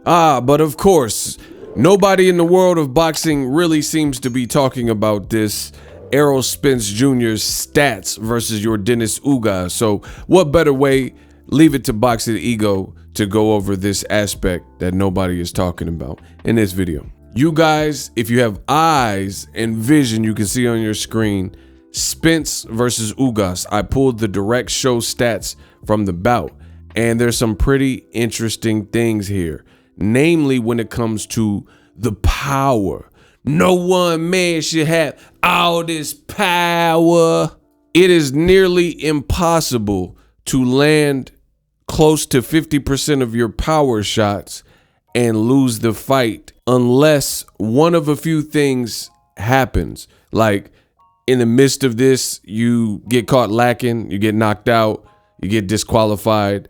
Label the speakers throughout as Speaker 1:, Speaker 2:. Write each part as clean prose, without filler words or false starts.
Speaker 1: But of course, nobody in the world of boxing really seems to be talking about this Errol Spence Jr.'s stats versus Yordenis Ugas. So what better way? Leave it to Boxing Ego to go over this aspect that nobody is talking about in this video. You guys, if you have eyes and vision, you can see on your screen Spence versus Ugas. I pulled the direct show stats from the bout, and there's some pretty interesting things here. Namely, when it comes to the power. No one man should have all this power. It is nearly impossible to land close to 50% of your power shots and lose the fight unless one of a few things happens. Like in the midst of this, you get caught lacking, you get knocked out, you get disqualified,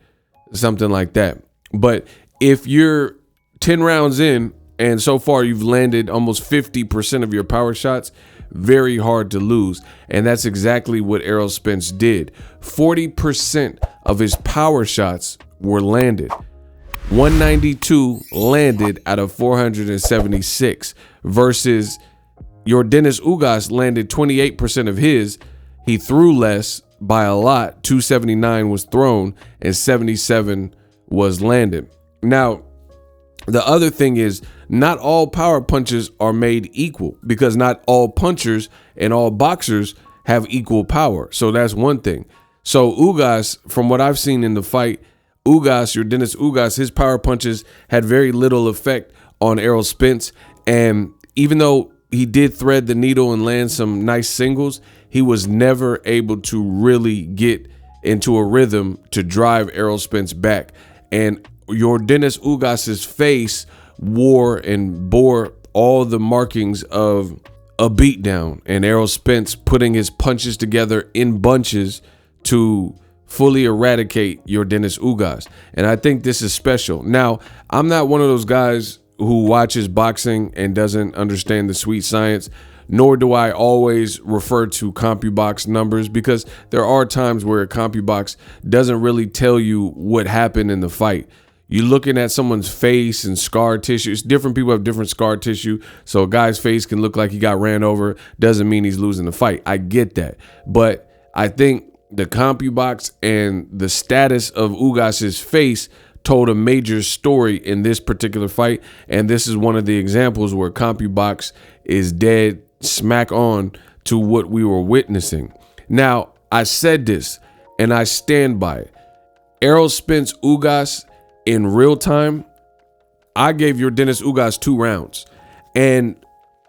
Speaker 1: something like that. But if you're 10 rounds in and so far you've landed almost 50% of your power shots, very hard to lose. And that's exactly what Errol Spence did. 40% of his power shots were landed. 192 landed out of 476 versus Yordenis Ugas landed 28% of his. He threw less by a lot. 279 was thrown and 77 was landed. Now, the other thing is not all power punches are made equal, because not all punchers and all boxers have equal power. So that's one thing. So Ugas, from what I've seen in the fight, Yordenis Ugas, his power punches had very little effect on Errol Spence. And even though he did thread the needle and land some nice singles, he was never able to really get into a rhythm to drive Errol Spence back. And Yordenis Ugas's face wore and bore all the markings of a beatdown, and Errol Spence putting his punches together in bunches to fully eradicate Yordenis Ugas. And I think this is special. Now, I'm not one of those guys who watches boxing and doesn't understand the sweet science, nor do I always refer to CompuBox numbers, because there are times where CompuBox doesn't really tell you what happened in the fight. You're looking at someone's face and scar tissue. Different people have different scar tissue. So a guy's face can look like he got ran over. Doesn't mean he's losing the fight. I get that. But I think the CompuBox and the status of Ugas's face told a major story in this particular fight. And this is one of the examples where CompuBox is dead smack on to what we were witnessing. Now, I said this and I stand by it. Errol Spence Ugas, in real time, I gave Yordenis Ugas 2 rounds. And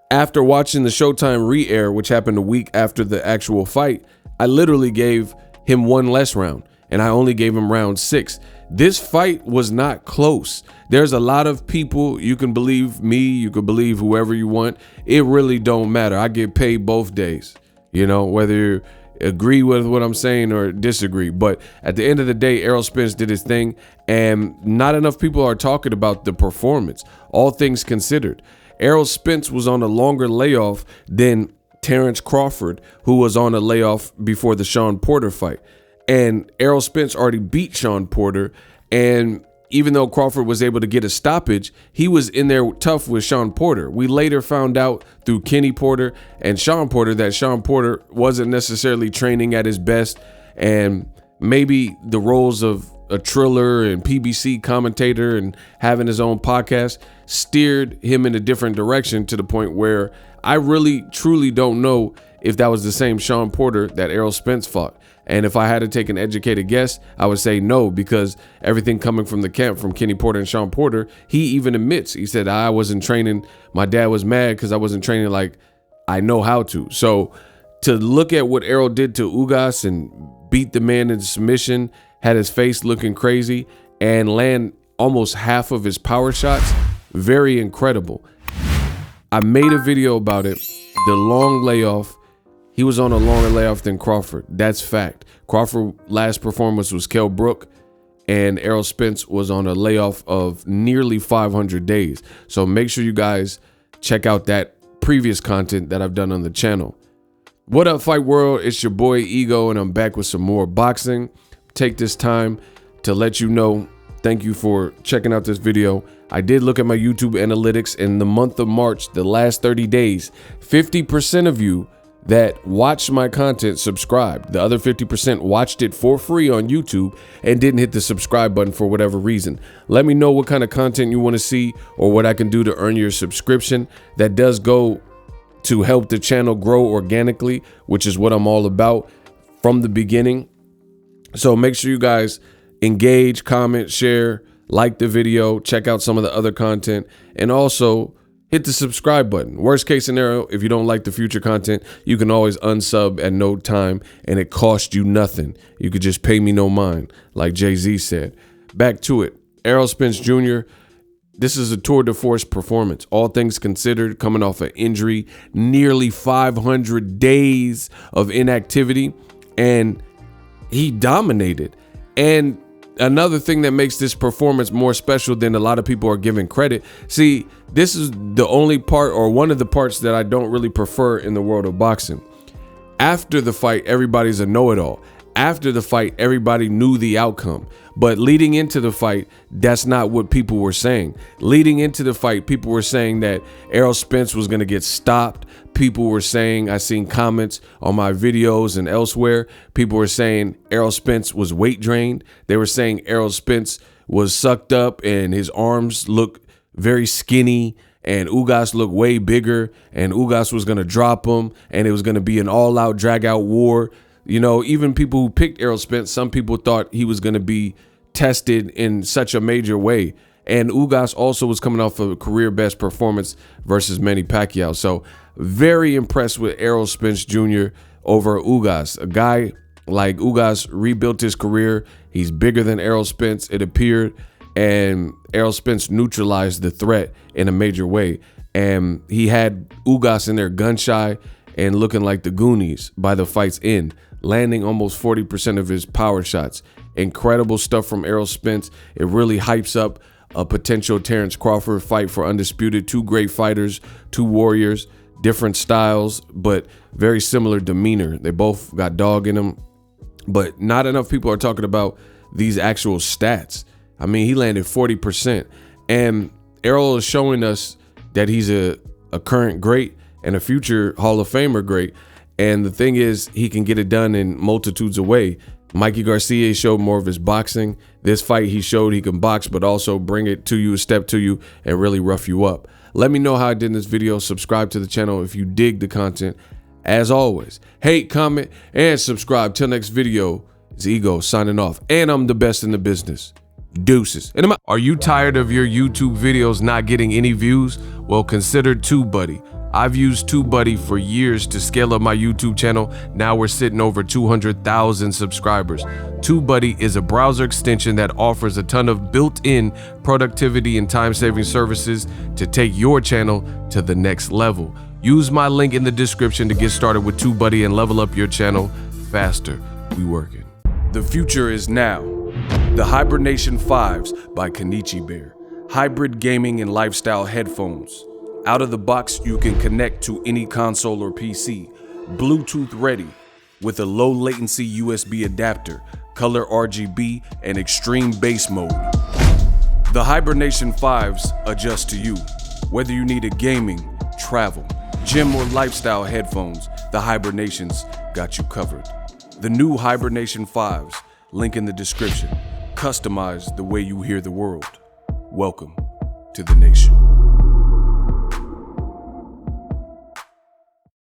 Speaker 1: after watching the Showtime re-air, which happened a week after the actual fight, I literally gave him 1 less round, and I only gave him round 6. This fight was not close. There's a lot of people, you can believe me, you can believe whoever you want. It really don't matter. I get paid both days, you know, whether you agree with what I'm saying or disagree. But at the end of the day, Errol Spence did his thing, and not enough people are talking about the performance, all things considered. Errol Spence was on a longer layoff than Terrence Crawford, who was on a layoff before the Shawn Porter fight. And Errol Spence already beat Shawn Porter, and even though Crawford was able to get a stoppage, he was in there tough with Shawn Porter. We later found out through Kenny Porter and Shawn Porter that Shawn Porter wasn't necessarily training at his best, and maybe the roles of a Triller and PBC commentator and having his own podcast steered him in a different direction, to the point where I really truly don't know if that was the same Shawn Porter that Errol Spence fought. And if I had to take an educated guess, I would say no, because everything coming from the camp from Kenny Porter and Shawn Porter, he even admits, he said, I wasn't training. My dad was mad because I wasn't training like I know how to. So to look at what Errol did to Ugas and beat the man into submission, had his face looking crazy, and land almost half of his power shots, very incredible. I made a video about it, the long layoff. He was on a longer layoff than Crawford. That's fact. Crawford's last performance was Kell Brook, and Errol Spence was on a layoff of nearly 500 days. So make sure you guys check out that previous content that I've done on the channel. What up, Fight World? It's your boy Ego, and I'm back with some more boxing. Take this time to let you know, thank you for checking out this video. I did look at my YouTube analytics in the month of March, the last 30 days, 50% of you that watched my content subscribed. The other 50% watched it for free on YouTube and didn't hit the subscribe button for whatever reason. Let me know what kind of content you want to see or what I can do to earn your subscription. That does go to help the channel grow organically, which is what I'm all about from the beginning. So make sure you guys engage, comment, share, like the video, check out some of the other content, and also hit the subscribe button. Worst case scenario, if you don't like the future content, you can always unsub at no time and it costs you nothing. You could just pay me no mind, like Jay-Z said. Back to it. Errol Spence Jr., this is a tour de force performance. All things considered, coming off an injury, nearly 500 days of inactivity, and he dominated. And another thing that makes this performance more special than a lot of people are giving credit. See, this is the only part, or one of the parts, that I don't really prefer in the world of boxing. After the fight, everybody's a know-it-all. After the fight, everybody knew the outcome. But leading into the fight, that's not what people were saying. Leading into the fight, people were saying that Errol Spence was going to get stopped. People were saying, I seen comments on my videos and elsewhere, people were saying Errol Spence was weight drained. They were saying Errol Spence was sucked up and his arms look very skinny, and Ugas looked way bigger, and Ugas was going to drop him, and it was going to be an all-out drag-out war. You know, even people who picked Errol Spence, some people thought he was going to be tested in such a major way. And Ugas also was coming off of a career best performance versus Manny Pacquiao. So very impressed with Errol Spence Jr. over Ugas. A guy like Ugas rebuilt his career. He's bigger than Errol Spence, it appeared. And Errol Spence neutralized the threat in a major way. And he had Ugas in there gun shy and looking like the Goonies by the fight's end, landing almost 40% of his power shots. Incredible stuff from Errol Spence. It really hypes up a potential Terrence Crawford fight for undisputed. Two great fighters, two warriors, different styles, but very similar demeanor. They both got dog in them, but not enough people are talking about these actual stats. I mean, he landed 40%, and Errol is showing us that he's a current great and a future Hall of Famer great. And the thing is, he can get it done in multitudes of ways. Mikey Garcia showed more of his boxing. This fight, he showed he can box, but also bring it to you, step to you, and really rough you up. Let me know how I did in this video. Subscribe to the channel if you dig the content. As always, hate, comment, and subscribe. Till next video, it's Ego signing off. And I'm the best in the business. Deuces. And I'm out. Are you tired of your YouTube videos not getting any views? Well, consider TubeBuddy. I've used TubeBuddy for years to scale up my YouTube channel. Now we're sitting over 200,000 subscribers. TubeBuddy is a browser extension that offers a ton of built-in productivity and time-saving services to take your channel to the next level. Use my link in the description to get started with TubeBuddy and level up your channel faster. We working. The future is now. The Hibernation 5s by Kenichi Bear. Hybrid gaming and lifestyle headphones. Out of the box, you can connect to any console or PC, Bluetooth ready, with a low latency USB adapter, color RGB, and extreme bass mode. The Hibernation 5s adjust to you. Whether you need a gaming, travel, gym, or lifestyle headphones, the Hibernations got you covered. The new Hibernation 5s, link in the description. Customize the way you hear the world. Welcome to the nation.